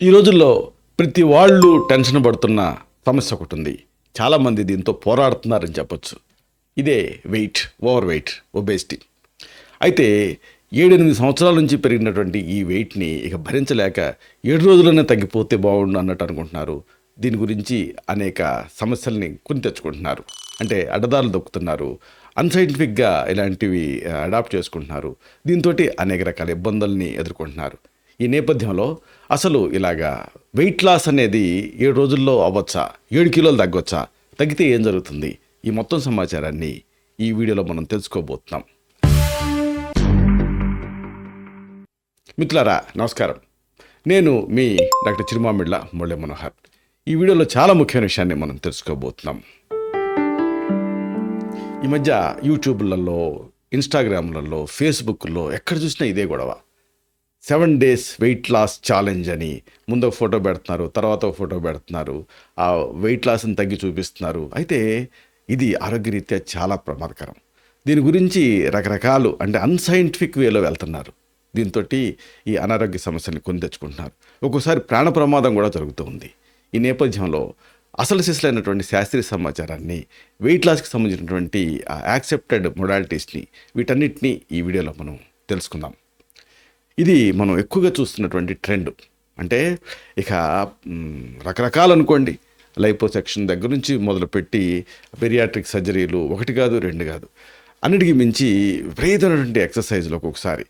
ఈ రోజుల్లో ప్రతి వాళ్ళు టెన్షన్ పడుతున్న సమస్య ఒకటి ఉంది. చాలామంది దీంతో పోరాడుతున్నారని చెప్పొచ్చు. ఇదే ఓవర్ వెయిట్, ఒబేసిటీ. అయితే 7-8 సంవత్సరాల నుంచి పెరిగినటువంటి ఈ వెయిట్ని ఇక భరించలేక 7 రోజుల్లోనే తగ్గిపోతే బాగుండు అన్నట్టు అనుకుంటున్నారు. దీని గురించి అనేక సమస్యల్ని కొని తెచ్చుకుంటున్నారు. అంటే అడ్డదారులు దొక్కుతున్నారు. అన్సైంటిఫిక్గా ఇలాంటివి అడాప్ట్ చేసుకుంటున్నారు. దీంతో అనేక రకాల ఇబ్బందుల్ని ఎదుర్కొంటున్నారు. ఈ నేపథ్యంలో అసలు ఇలాగా వెయిట్ లాస్ అనేది 7 రోజుల్లో అవ్వచ్చా, 7 కిలోలు తగ్గొచ్చా, తగ్గితే ఏం జరుగుతుంది, ఈ మొత్తం సమాచారాన్ని ఈ వీడియోలో మనం తెలుసుకోబోతున్నాం. మిత్రులారా నమస్కారం, నేను మీ డాక్టర్ చిరుమామిళ్ళ మురళీ మనోహర్. ఈ వీడియోలో చాలా ముఖ్యమైన విషయాన్ని మనం తెలుసుకోబోతున్నాం. ఈ మధ్య యూట్యూబ్లలో, ఇన్స్టాగ్రామ్లలో, ఫేస్బుక్లో ఎక్కడ చూసినా ఇదే గొడవ. 7 days వెయిట్ లాస్ ఛాలెంజ్ అని ముందు ఒక ఫోటో పెడుతున్నారు, తర్వాత ఒక ఫోటో పెడుతున్నారు, ఆ వెయిట్ లాస్ని తగ్గి చూపిస్తున్నారు. అయితే ఇది ఆరోగ్యరీత్యా చాలా ప్రమాదకరం. దీని గురించి రకరకాలు అంటే అన్సైంటిఫిక్ వేలో వెళ్తున్నారు. దీంతో ఈ అనారోగ్య సమస్యని కొని తెచ్చుకుంటున్నారు. ఒక్కోసారి ప్రాణ ప్రమాదం కూడా జరుగుతూ ఉంది. ఈ నేపథ్యంలో అసలు సిసలైనటువంటి శాస్త్రీయ సమాచారాన్ని, వెయిట్ లాస్కి సంబంధించినటువంటి యాక్సెప్టెడ్ మొడాలిటీస్ని, వీటన్నిటినీ ఈ వీడియోలో మనం తెలుసుకుందాం. ఇది మనం ఎక్కువగా చూస్తున్నటువంటి ట్రెండ్. అంటే ఇక రకరకాలు అనుకోండి, లైపోసెక్షన్ దగ్గర నుంచి మొదలుపెట్టి బెరియాట్రిక్ సర్జరీలు, 1 కాదు 2 కాదు, అన్నిటికీ మించి విపరీతమైనటువంటి ఎక్సర్సైజ్లు, ఒక్కొక్కసారి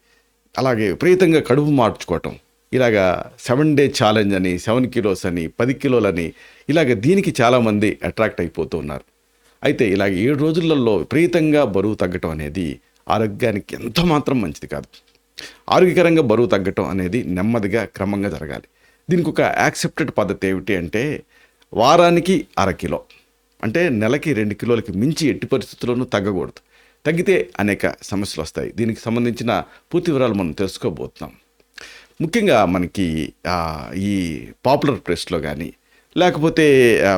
అలాగే విపరీతంగా కడుపు మార్చుకోవటం, ఇలాగా 7 day ఛాలెంజ్ అని, 7 kilos అని, 10 kilos ఇలాగ దీనికి చాలామంది అట్రాక్ట్ అయిపోతూ ఉన్నారు. అయితే ఇలాగ 7 రోజులలో విపరీతంగా బరువు తగ్గటం అనేది ఆరోగ్యానికి ఎంత మాత్రం మంచిది కాదు. ఆరోగ్యకరంగా బరువు తగ్గటం అనేది నెమ్మదిగా, క్రమంగా జరగాలి. దీనికి ఒక యాక్సెప్టెడ్ పద్ధతి ఏమిటి అంటే, వారానికి 1/2 కిలో, అంటే నెలకి 2 కిలోలకి మించి ఎట్టి పరిస్థితుల్లోనూ తగ్గకూడదు. తగ్గితే అనేక సమస్యలు వస్తాయి. దీనికి సంబంధించిన పూర్తి వివరాలు మనం తెలుసుకోబోతున్నాం. ముఖ్యంగా మనకి ఈ పాపులర్ ప్రెస్లో కానీ, లేకపోతే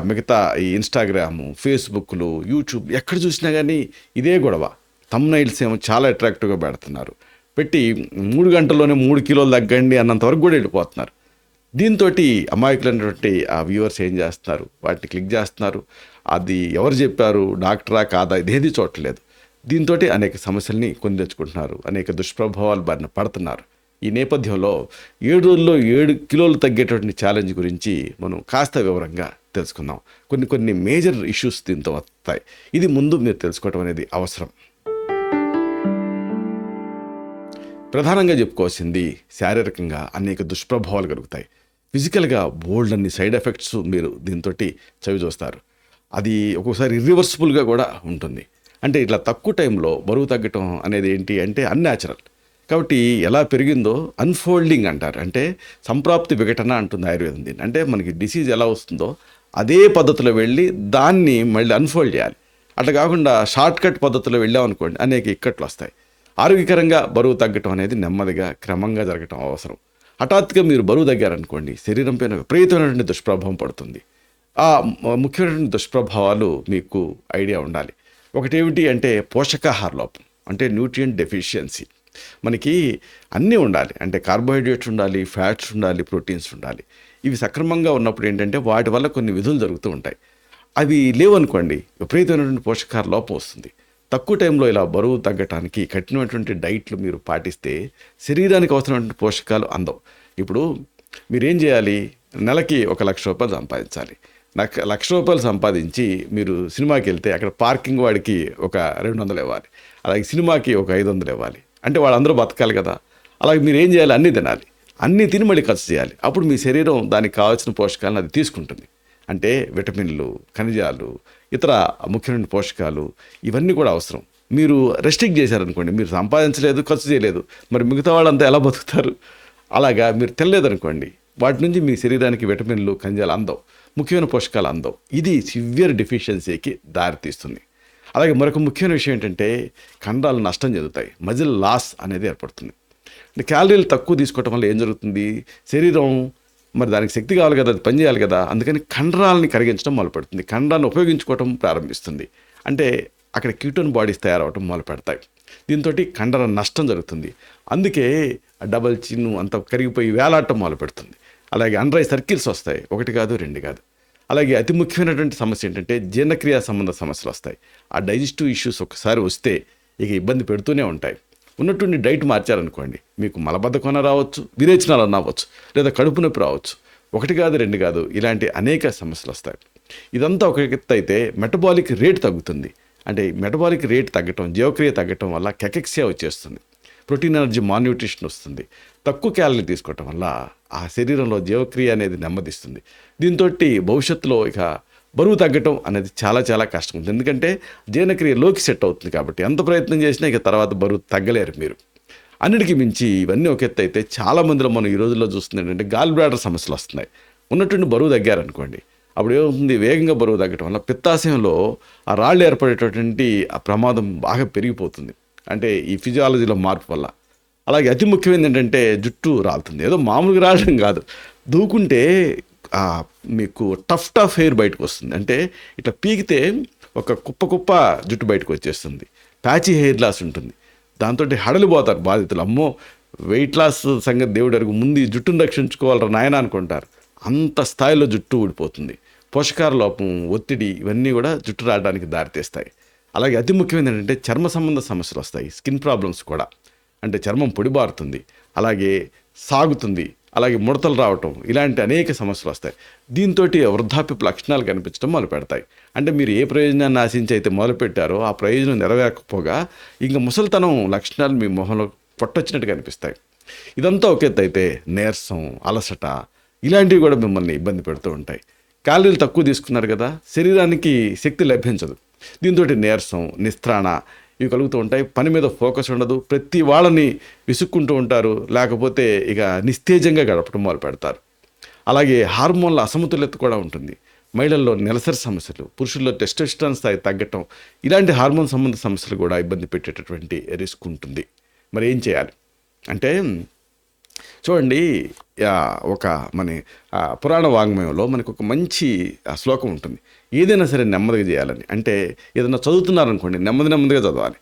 మిగతా ఈ ఇన్స్టాగ్రాము, ఫేస్బుక్లు, యూట్యూబ్ ఎక్కడ చూసినా కానీ ఇదే గొడవ. థంబ్నెయిల్స్ ఏమో చాలా అట్రాక్టివ్గా పెడుతున్నారు. పెట్టి 3 గంటల్లోనే 3 kilos తగ్గండి అన్నంతవరకు కూడా వెళ్ళిపోతున్నారు. దీంతో అమాయకులైనటువంటి ఆ వ్యూవర్స్ ఏం చేస్తున్నారు, వాటిని క్లిక్ చేస్తున్నారు. అది ఎవరు చెప్పారు, డాక్టరా కాదా, ఇదేది చూడట్లేదు. దీంతో అనేక సమస్యల్ని కొని తెచ్చుకుంటున్నారు, అనేక దుష్ప్రభావాలు బారిన పడుతున్నారు. ఈ నేపథ్యంలో 7 రోజుల్లో 7 kilos తగ్గేటటువంటి ఛాలెంజ్ గురించి మనం కాస్త వివరంగా తెలుసుకుందాం. కొన్ని మేజర్ ఇష్యూస్ దీంతో వస్తాయి. ఇది ముందు మీరు తెలుసుకోవడం అనేది అవసరం. ప్రధానంగా చెప్పుకోవాల్సింది, శారీరకంగా అనేక దుష్ప్రభావాలు కలుగుతాయి. ఫిజికల్గా బోల్డ్ అన్ని సైడ్ ఎఫెక్ట్స్ మీరు దీంతో చవి చూస్తారు. అది ఒక్కొక్కసారి ఇర్రివర్సిబుల్గా కూడా ఉంటుంది. అంటే ఇట్లా తక్కువ టైంలో బరువు తగ్గటం అనేది ఏంటి అంటే అన్యాచురల్. కాబట్టి ఎలా పెరిగిందో అన్ఫోల్డింగ్ అంటారు. అంటే సంప్రాప్తి విఘటన అంటుంది ఆయుర్వేదం దీన్ని. అంటే మనకి డిసీజ్ ఎలా వస్తుందో అదే పద్ధతిలో వెళ్ళి దాన్ని మళ్ళీ అన్ఫోల్డ్ చేయాలి. అట్లా కాకుండా షార్ట్ కట్ పద్ధతిలో వెళ్ళామనుకోండి, అనేక ఇక్కట్లు వస్తాయి. ఆరోగ్యకరంగా బరువు తగ్గటం అనేది నెమ్మదిగా, క్రమంగా జరగటం అవసరం. హఠాత్తుగా మీరు బరువు తగ్గారనుకోండి, శరీరం పైన విపరీతమైనటువంటి దుష్ప్రభావం పడుతుంది. ఆ ముఖ్యమైనటువంటి దుష్ప్రభావాలు మీకు ఐడియా ఉండాలి. ఒకటి ఏమిటి అంటే పోషకాహార లోపం, అంటే న్యూట్రియంట్ డెఫిషియన్సీ. మనకి అన్నీ ఉండాలి, అంటే కార్బోహైడ్రేట్స్ ఉండాలి, ఫ్యాట్స్ ఉండాలి, ప్రోటీన్స్ ఉండాలి. ఇవి సక్రమంగా ఉన్నప్పుడు ఏంటంటే వాటి వల్ల కొన్ని విధులు జరుగుతూ ఉంటాయి. అవి లేవనుకోండి, విపరీతమైనటువంటి పోషకాహార లోపం వస్తుంది. తక్కువ టైంలో ఇలా బరువు తగ్గటానికి కఠినమైనటువంటి డైట్లు మీరు పాటిస్తే శరీరానికి అవసరమైనటువంటి పోషకాలు అందవు. ఇప్పుడు మీరేం చేయాలి, నెలకి 1,00,000 రూపాయలు సంపాదించాలి. నాకు 1,00,000 రూపాయలు సంపాదించి మీరు సినిమాకి వెళ్తే అక్కడ పార్కింగ్ వాడికి ఒక 200 ఇవ్వాలి, అలాగే సినిమాకి ఒక 500 ఇవ్వాలి. అంటే వాళ్ళందరూ బతకాలి కదా. అలాగే మీరు ఏం చేయాలి, అన్నీ తినాలి, అన్నీ తిని మళ్ళీ ఖర్చు చేయాలి. అప్పుడు మీ శరీరం దానికి కావాల్సిన పోషకాలను అది తీసుకుంటుంది. అంటే విటమిన్లు, ఖనిజాలు, ఇతర ముఖ్యమైన పోషకాలు, ఇవన్నీ కూడా అవసరం. మీరు రెస్ట్రిక్ట్ చేశారనుకోండి, మీరు సంపాదించలేదు, ఖర్చు చేయలేదు, మరి మిగతా వాళ్ళంతా ఎలా బతుకుతారు? అలాగా మీరు తినలేదనుకోండి, వాటి నుంచి మీ శరీరానికి విటమిన్లు, ఖనిజాలు అందవు, ముఖ్యమైన పోషకాలు అందవు. ఇది సివియర్ డెఫిషియన్సీకి దారితీస్తుంది. అలాగే మరొక ముఖ్యమైన విషయం ఏంటంటే కండరాలు నష్టం చెందుతాయి, మజిల్ లాస్ అనేది ఏర్పడుతుంది. అంటే క్యాలరీలు తక్కువ తీసుకోవటం వల్ల ఏం జరుగుతుంది, శరీరం మరి దానికి శక్తి కావాలి కదా, అది పనిచేయాలి కదా, అందుకని కండరాలని కరిగించడం మొదలుపెడుతుంది, కండరాన్ని ఉపయోగించుకోవటం ప్రారంభిస్తుంది. అంటే అక్కడ కీటోన్ బాడీస్ తయారవటం మొదలు పెడతాయి. దీంతో కండర నష్టం జరుగుతుంది. అందుకే డబల్ చిన్ను అంత కరిగిపోయి వేలాడటం మొదలు పెడుతుంది. అలాగే అండ్రై సర్కిల్స్ వస్తాయి, ఒకటి కాదు రెండు కాదు. అలాగే అతి ముఖ్యమైనటువంటి సమస్య ఏంటంటే జీర్ణక్రియ సంబంధ సమస్యలు వస్తాయి. ఆ డైజెస్టివ్ ఇష్యూస్ ఒకసారి వస్తే ఇక ఇబ్బంది పెడుతూనే ఉంటాయి. ఉన్నటువంటి డైట్ మార్చారనుకోండి, మీకు మలబద్ధకం రావచ్చు, విరేచనాలు అవ్వచ్చు, లేదా కడుపు నొప్పి రావచ్చు. ఒకటి కాదు రెండు కాదు, ఇలాంటి అనేక సమస్యలు వస్తాయి. ఇదంతా ఒక ఎత్తు అయితే మెటబాలిక్ రేట్ తగ్గుతుంది. అంటే మెటబాలిక్ రేట్ తగ్గటం, జీవక్రియ తగ్గటం వల్ల కెకెక్సియా వచ్చేస్తుంది, ప్రోటీన్ ఎనర్జీ మాల్న్యూట్రిషన్ వస్తుంది. తక్కువ క్యాలరీ తీసుకోవటం వల్ల ఆ శరీరంలో జీవక్రియ అనేది నెమ్మదిస్తుంది. దీంతో భవిష్యత్తులో ఇక బరువు తగ్గటం అనేది చాలా చాలా కష్టం ఉంది. ఎందుకంటే జీర్ణక్రియలోకి సెట్ అవుతుంది కాబట్టి ఎంత ప్రయత్నం చేసినా ఇక తర్వాత బరువు తగ్గలేరు మీరు. అన్నిటికీ మించి ఇవన్నీ ఒక ఎత్తు అయితే చాలామందిలో మనం ఈ రోజుల్లో చూస్తుంది ఏంటంటే గాల్ బ్లాడర్ సమస్యలు వస్తున్నాయి. ఉన్నటువంటి బరువు తగ్గారనుకోండి, అప్పుడు ఏమవుతుంది, వేగంగా బరువు తగ్గటం వల్ల పిత్తాశయంలో ఆ రాళ్ళు ఏర్పడేటటువంటి ఆ ప్రమాదం బాగా పెరిగిపోతుంది. అంటే ఈ ఫిజియాలజీలో మార్పు వల్ల. అలాగే అతి ముఖ్యమైనది ఏంటంటే జుట్టు రాలుతుంది. ఏదో మామూలుగా రావడం కాదు, దూకుంటే మీకు టఫ్ హెయిర్ బయటకు వస్తుంది. అంటే ఇట్లా పీకితే ఒక కుప్ప జుట్టు బయటకు వచ్చేస్తుంది. ప్యాచీ హెయిర్ లాస్ ఉంటుంది. దాంతో హడలిపోతారు బాధితులు. అమ్మో వెయిట్ లాస్ సంగతి దేవుడు అడుగు, ముందు ఈ జుట్టును రక్షించుకోవాలరా నాయన అనుకుంటారు. అంత స్థాయిలో జుట్టు ఊడిపోతుంది. పోషకాహార లోపం, ఒత్తిడి ఇవన్నీ కూడా జుట్టు రావడానికి దారితీస్తాయి. అలాగే అతి ముఖ్యమైనది ఏంటంటే చర్మ సంబంధ సమస్యలు వస్తాయి, స్కిన్ ప్రాబ్లమ్స్ కూడా. అంటే చర్మం పొడిబారుతుంది, అలాగే సాగుతుంది, అలాగే ముడతలు రావటం, ఇలాంటి అనేక సమస్యలు వస్తాయి. దీంతో వృద్ధాప్యపు లక్షణాలు కనిపించడం మొదలు పెడతాయి. అంటే మీరు ఏ ప్రయోజనాన్ని ఆశించి అయితే మొదలుపెట్టారో ఆ ప్రయోజనం నెరవేరకపోగా ఇంకా ముసలితనం లక్షణాలు మీ మొహంలో పొట్టొచ్చినట్టు కనిపిస్తాయి. ఇదంతా ఒక ఎత్తు అయితే నీరసం, అలసట ఇలాంటివి కూడా మిమ్మల్ని ఇబ్బంది పెడుతూ ఉంటాయి. క్యాలరీలు తక్కువ తీసుకున్నారు కదా, శరీరానికి శక్తి లభించదు. దీంతో నీరసం, నిస్త్రాణ ఇవి కలుగుతూ ఉంటాయి. పని మీద ఫోకస్ ఉండదు, ప్రతి వాళ్ళని విసుక్కుంటూ ఉంటారు, లేకపోతే ఇక నిస్తేజంగా గడపడం మొదలు పెడతారు. అలాగే హార్మోన్ల అసమతుల్యత కూడా ఉంటుంది. మహిళల్లో నెలసరి సమస్యలు, పురుషుల్లో టెస్టోస్టెరాన్ స్థాయి తగ్గటం, ఇలాంటి హార్మోన్ సంబంధ సమస్యలు కూడా ఇబ్బంది పెట్టేటటువంటి రిస్క్ ఉంటుంది. మరి ఏం చేయాలి అంటే చూడండి, ఒక మన పురాణ వాంగ్మయంలో మనకు ఒక మంచి శ్లోకం ఉంటుంది. ఏదైనా సరే నెమ్మదిగా చేయాలని. అంటే ఏదైనా చదువుతున్నారనుకోండి, నెమ్మదిగా చదవాలి.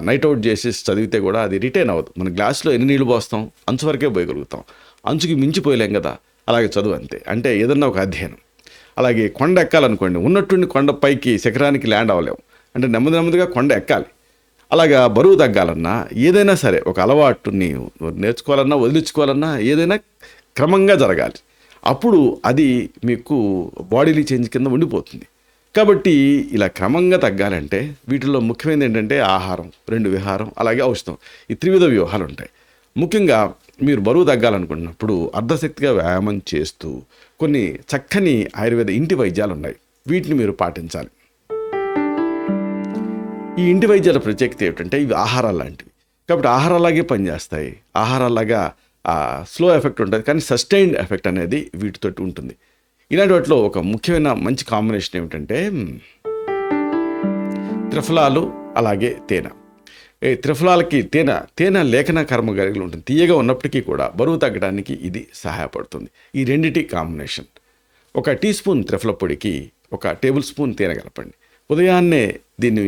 నైట్ అవుట్ చేసి చదివితే కూడా అది రిటైన్ అవ్వదు. మన గ్లాసులో ఎన్ని నీళ్ళు పోస్తాం, అంచు వరకే పోయగలుగుతాం, అంచుకి మించిపోయలేం కదా. అలాగే చదువు అంతే. అంటే ఏదన్నా ఒక అధ్యయనం. అలాగే కొండ ఎక్కాలనుకోండి, ఉన్నట్టుండి కొండ పైకి శిఖరానికి ల్యాండ్ అవ్వలేము. అంటే నెమ్మదిగా కొండ ఎక్కాలి. అలాగా బరువు తగ్గాలన్నా, ఏదైనా సరే ఒక అలవాటుని నేర్చుకోవాలన్నా, వదిలించుకోవాలన్నా ఏదైనా క్రమంగా జరగాలి. అప్పుడు అది మీకు బాడీలీ చేంజ్ కింద ఉండిపోతుంది. కాబట్టి ఇలా క్రమంగా తగ్గాలంటే వీటిల్లో ముఖ్యమైనది ఏంటంటే ఆహారం, 2 విహారం, అలాగే ఔషధం. ఈ త్రివిధ వ్యూహాలు ఉంటాయి. ముఖ్యంగా మీరు బరువు తగ్గాలనుకున్నప్పుడు అర్ధశక్తిగా వ్యాయామం చేస్తూ కొన్ని చక్కని ఆయుర్వేద ఇంటి వైద్యాలు ఉన్నాయి. వీటిని మీరు పాటించాలి. ఈ ఇంటి వైద్యాల ప్రత్యేకత ఏమిటంటే ఇవి ఆహారాలు లాంటివి. కాబట్టి ఆహారాలాగే పనిచేస్తాయి. ఆహారాలాగా స్లో ఎఫెక్ట్ ఉంటుంది, కానీ సస్టైన్డ్ ఎఫెక్ట్ అనేది వీటితోటి ఉంటుంది. ఇలాంటి వాటిలో ఒక ముఖ్యమైన మంచి కాంబినేషన్ ఏమిటంటే త్రిఫలాలు, అలాగే తేనె. త్రిఫలాలకి తేనె లేఖన కర్మ కలిగి ఉంటుంది. తీయగా ఉన్నప్పటికీ కూడా బరువు తగ్గడానికి ఇది సహాయపడుతుంది. ఈ రెండిటి కాంబినేషన్. 1 టీ స్పూన్ త్రిఫల పొడికి 1 టేబుల్ స్పూన్ తేనె కలపండి. ఉదయాన్నే దీన్ని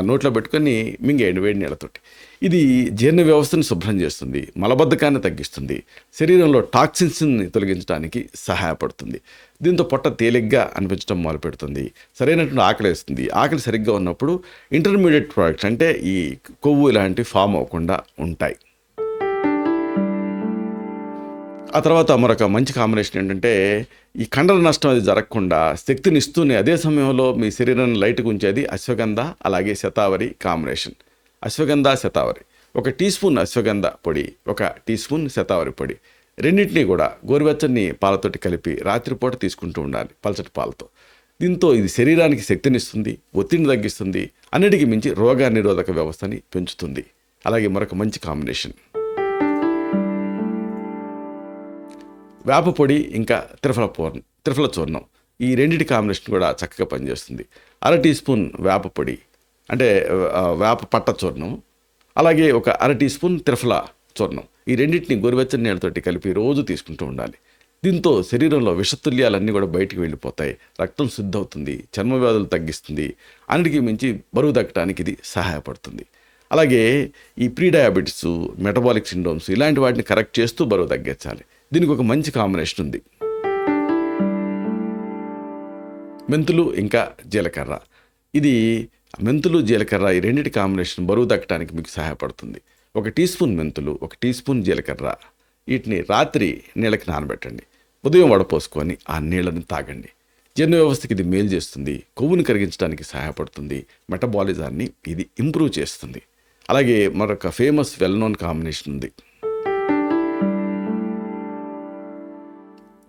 నోట్లో పెట్టుకొని మింగేయండి వేడి నీళ్ళతోటి. ఇది జీర్ణ వ్యవస్థను శుభ్రం చేస్తుంది, మలబద్ధకాన్ని తగ్గిస్తుంది, శరీరంలో టాక్సిన్స్ని తొలగించడానికి సహాయపడుతుంది. దీంతో పొట్ట తేలిగ్గా అనిపించడం మొదలు పెడుతుంది, సరైనటువంటి ఆకలి వేస్తుంది. ఆకలి సరిగ్గా ఉన్నప్పుడు ఇంటర్మీడియట్ ప్రోడక్ట్స్ అంటే ఈ కొవ్వు ఇలాంటివి ఫామ్ అవ్వకుండా ఉంటాయి. ఆ తర్వాత మరొక మంచి కాంబినేషన్ ఏంటంటే ఈ కండర నష్టం అది జరగకుండా శక్తిని ఇస్తూనే అదే సమయంలో మీ శరీరాన్ని లైట్గా ఉంచేది అశ్వగంధ, అలాగే shatavari combination. Ashwagandha, shatavari. 1 teaspoon ashwagandha పొడి, 1 టీ స్పూన్ శతావరి పొడి, రెండింటినీ కూడా గోరువెచ్చని పాలతోటి కలిపి రాత్రిపూట తీసుకుంటూ ఉండాలి, పలచటి పాలతో. దీంతో ఇది శరీరానికి శక్తినిస్తుంది, ఒత్తిడిని తగ్గిస్తుంది, అన్నిటికీ మించి రోగ నిరోధక వ్యవస్థని పెంచుతుంది. అలాగే మరొక మంచి కాంబినేషన్ వేప పొడి, ఇంకా త్రిఫల చూర్ణం. ఈ రెండింటి కాంబినేషన్ కూడా చక్కగా పనిచేస్తుంది. 1/2 టీ స్పూన్ వేప పొడి అంటే వేప పట్ట చూర్ణం, అలాగే 1/2 టీ స్పూన్ త్రిఫల చూర్ణం. ఈ రెండింటిని గోరువెచ్చని నీళ్ళతోటి కలిపి రోజు తీసుకుంటూ ఉండాలి. దీంతో శరీరంలో విషతుల్యాలన్నీ కూడా బయటికి వెళ్ళిపోతాయి, రక్తం శుద్ధి అవుతుంది, చర్మ వ్యాధులు తగ్గిస్తుంది, అన్నిటికీ మించి బరువు తగ్గడానికి ఇది సహాయపడుతుంది. అలాగే ఈ ప్రీ డయాబెటిస్, మెటబాలిక్ సిండ్రోమ్స్ ఇలాంటి వాటిని కరెక్ట్ చేస్తూ బరువు తగ్గించాలి. దీనికి ఒక మంచి కాంబినేషన్ ఉంది. మెంతులు ఇంకా జీలకర్ర. ఇది మెంతులు జీలకర్ర ఈ రెండింటి కాంబినేషన్ బరువు తగ్గడానికి మీకు సహాయపడుతుంది. 1 టీ స్పూన్ మెంతులు, 1 టీ స్పూన్ జీలకర్ర, వీటిని రాత్రి నీళ్ళకి నానబెట్టండి. ఉదయం వడపోసుకొని ఆ నీళ్ళని తాగండి. జీర్ణ వ్యవస్థకి ఇది మేలు చేస్తుంది, కొవ్వును కరిగించడానికి సహాయపడుతుంది, మెటబాలిజాన్ని ఇది ఇంప్రూవ్ చేస్తుంది. అలాగే మరొక ఫేమస్ వెల్ నోన్ కాంబినేషన్ ఉంది.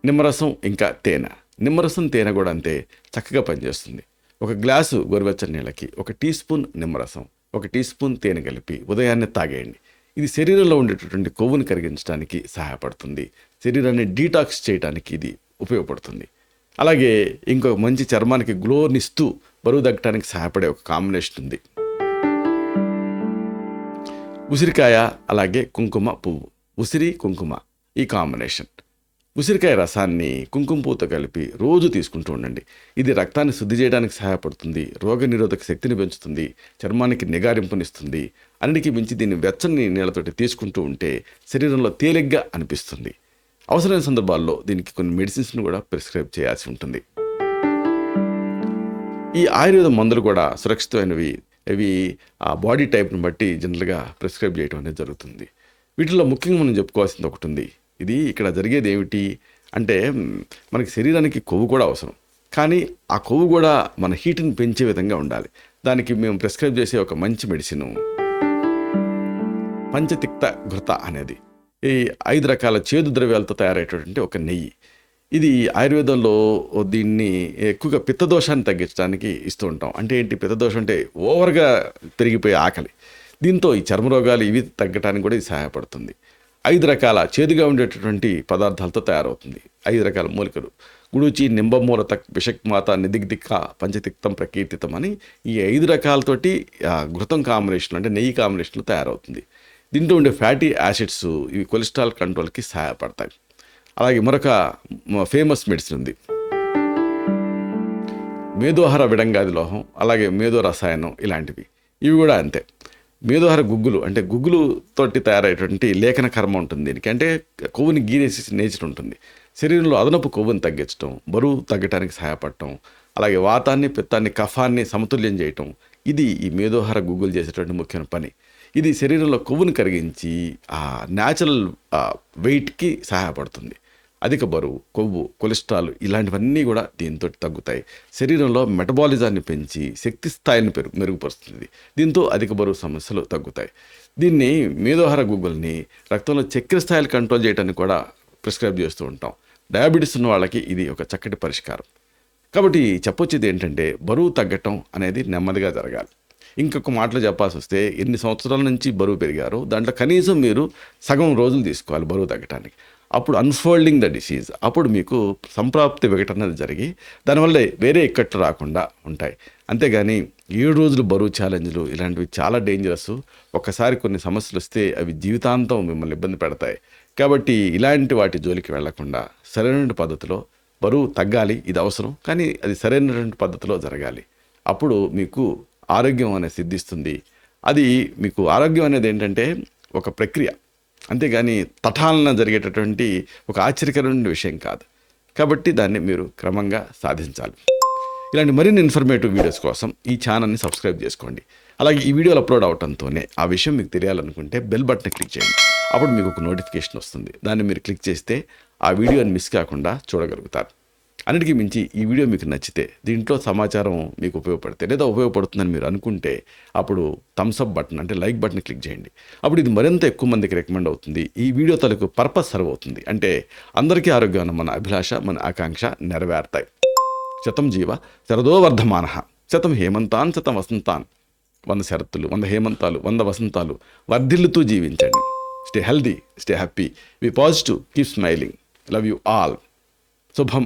నిమ్మరసం ఇంకా తేనె. నిమ్మరసం తేనె కూడా అంతే చక్కగా పనిచేస్తుంది. 1 గ్లాసు గోరువెచ్చని నీళ్ళకి 1 టీ స్పూన్ నిమ్మరసం, 1 టీ స్పూన్ తేనె కలిపి ఉదయాన్నే తాగేయండి. ఇది శరీరంలో ఉండేటటువంటి కొవ్వును కరిగించడానికి సహాయపడుతుంది. శరీరాన్ని డీటాక్స్ చేయడానికి ఇది ఉపయోగపడుతుంది. అలాగే ఇంకొక మంచి చర్మానికి గ్లోనిస్తూ బరువు తగ్గడానికి సహాయపడే ఒక కాంబినేషన్ ఉంది. ఉసిరికాయ అలాగే కుంకుమ పువ్వు. ఉసిరి కుంకుమ ఈ కాంబినేషన్. ఉసిరికాయ రసాన్ని కుంకుమ పువ్వుతో కలిపి రోజు తీసుకుంటూ ఉండండి. ఇది రక్తాన్ని శుద్ధి చేయడానికి సహాయపడుతుంది, రోగనిరోధక శక్తిని పెంచుతుంది, చర్మానికి నిగారింపునిస్తుంది. అన్నిటికీ మించి దీన్ని వెచ్చని నీళ్ళతోటి తీసుకుంటూ ఉంటే శరీరంలో తేలిగ్గా అనిపిస్తుంది. అవసరమైన సందర్భాల్లో దీనికి కొన్ని మెడిసిన్స్ను కూడా ప్రిస్క్రైబ్ చేయాల్సి ఉంటుంది. ఈ ఆయుర్వేద మందులు కూడా సురక్షితమైనవి. ఇవి ఆ బాడీ టైప్ని బట్టి జనరల్గా ప్రిస్క్రైబ్ చేయడం అనేది జరుగుతుంది. వీటిలో ముఖ్యంగా మనం చెప్పుకోవాల్సింది ఒకటి ఉంది. ఇది ఇక్కడ జరిగేది ఏమిటి అంటే, మనకి శరీరానికి కొవ్వు కూడా అవసరం, కానీ ఆ కొవ్వు కూడా మన హీట్ని పెంచే విధంగా ఉండాలి. దానికి మేము ప్రిస్క్రైబ్ చేసే ఒక మంచి మెడిసిన్ పంచతిక్త ఘృత అనేది. ఈ 5 రకాల చేదు ద్రవ్యాలతో తయారయ్యేటటువంటి ఒక నెయ్యి. ఇది ఆయుర్వేదంలో దీన్ని ఎక్కువగా పిత్తదోషాన్ని తగ్గించడానికి ఇస్తూ ఉంటాం. అంటే ఏంటి పిత్తదోషం అంటే ఓవర్గా పెరిగిపోయే ఆకలి. దీంతో ఈ చర్మ రోగాలు ఇవి తగ్గడానికి కూడా ఇది సహాయపడుతుంది. 5 రకాల చేదుగా ఉండేటటువంటి పదార్థాలతో తయారవుతుంది. 5 రకాల మూలికలు గుడుచి నింబమూలత విషక్మాత నిదిగ్దిక్క పంచతిక్తం ప్రకీర్తితం అని ఈ 5 రకాలతోటి ఘృతం కాంబినేషన్ అంటే నెయ్యి కాంబినేషన్లో తయారవుతుంది. దీంట్లో ఉండే ఫ్యాటీ యాసిడ్స్ ఇవి కొలెస్ట్రాల్ కంట్రోల్కి సహాయపడతాయి. అలాగే మరొక ఫేమస్ మెడిసిన్ ఉంది, మేదోహర విడంగాది లోహం, అలాగే మేదో రసాయనం ఇలాంటివి. ఇవి కూడా అంతే. మేదోహర గుగ్గులు అంటే గుగ్గులు తోటి తయారయ్యేటువంటి లేఖన కర్మ ఉంటుంది. దీనికి అంటే కొవ్వుని గీరేసి నేచర్ ఉంటుంది. శరీరంలో అదనపు కొవ్వుని తగ్గించడం, బరువు తగ్గడానికి సహాయపడటం, అలాగే వాతాన్ని పిత్తాన్ని కఫాన్ని సమతుల్యం చేయటం, ఇది ఈ మేదోహర గుగ్గులు చేసేటువంటి ముఖ్యమైన పని. ఇది శరీరంలో కొవ్వుని కరిగించి ఆ న్యాచురల్ వెయిట్కి సహాయపడుతుంది. అధిక బరువు, కొవ్వు, కొలెస్ట్రాల్ ఇలాంటివన్నీ కూడా దీంతో తగ్గుతాయి. శరీరంలో మెటబాలిజాన్ని పెంచి శక్తి స్థాయిని మెరుగుపరుస్తుంది. దీంతో అధిక బరువు సమస్యలు తగ్గుతాయి. దీన్ని మేదోహర గుగ్గుల్ని రక్తంలో చక్కెర స్థాయిలు కంట్రోల్ చేయడానికి కూడా ప్రిస్క్రైబ్ చేస్తూ ఉంటాం. డయాబెటీస్ ఉన్న వాళ్ళకి ఇది ఒక చక్కటి పరిష్కారం. కాబట్టి చెప్పొచ్చేది ఏంటంటే, బరువు తగ్గటం అనేది నెమ్మదిగా జరగాలి. ఇంకొక మాటలు చెప్పాల్సి వస్తే, ఎన్ని సంవత్సరాల నుంచి బరువు పెరిగారో దాంట్లో కనీసం మీరు సగం రోజులు తీసుకోవాలి బరువు తగ్గటానికి. అప్పుడు అన్ఫోల్డింగ్ ద డిసీజ్, అప్పుడు మీకు సంప్రాప్తి విఘటన జరిగి దానివల్ల వేరే ఇక్కట్లు రాకుండా ఉంటాయి. అంతేగాని 7 రోజులు బరువు ఛాలెంజ్లు ఇలాంటివి చాలా డేంజరస్. ఒక్కసారి కొన్ని సమస్యలు వస్తే అవి జీవితాంతం మిమ్మల్ని ఇబ్బంది పెడతాయి. కాబట్టి ఇలాంటి వాటి జోలికి వెళ్లకుండా సరైన పద్ధతిలో బరువు తగ్గాలి. ఇది అవసరం, కానీ అది సరైనటువంటి పద్ధతిలో జరగాలి. అప్పుడు మీకు ఆరోగ్యం అనేది సిద్ధిస్తుంది. అది మీకు ఆరోగ్యం అనేది ఏంటంటే ఒక ప్రక్రియ, అంతేగాని తటాలన జరిగేటటువంటి ఒక ఆశ్చర్యకరమైన విషయం కాదు. కాబట్టి దాన్ని మీరు క్రమంగా సాధించాలి. ఇలాంటి మరిన్ని ఇన్ఫర్మేటివ్ వీడియోస్ కోసం ఈ ఛానల్ని సబ్స్క్రైబ్ చేసుకోండి. అలాగే ఈ వీడియోలు అప్లోడ్ అవడంతోనే ఆ విషయం మీకు తెలియాలనుకుంటే బెల్ బటన్ క్లిక్ చేయండి. అప్పుడు మీకు ఒక నోటిఫికేషన్ వస్తుంది. దాన్ని మీరు క్లిక్ చేస్తే ఆ వీడియోని మిస్ కాకుండా చూడగలుగుతారు. అన్నిటికీ మించి ఈ వీడియో మీకు నచ్చితే, దీంట్లో సమాచారం మీకు ఉపయోగపడితే లేదా ఉపయోగపడుతుందని మీరు అనుకుంటే అప్పుడు థమ్స్అప్ బటన్ అంటే లైక్ బటన్ క్లిక్ చేయండి. అప్పుడు ఇది మరింత ఎక్కువ మందికి రికమెండ్ అవుతుంది. ఈ వీడియో తలకు పర్పస్ సర్వ్ అవుతుంది. అంటే అందరికీ ఆరోగ్యం మన అభిలాష, మన ఆకాంక్ష నెరవేరుతాయి. శతం జీవ శరదో వర్ధమాన, శతం హేమంతాన్ శతం వసంతాన్. 100 శరత్తులు, 100 హేమంతాలు, 100 వసంతాలు వర్ధిల్లుతూ జీవించండి. Stay healthy, stay happy, be positive, keep smiling. Love you all. శుభం.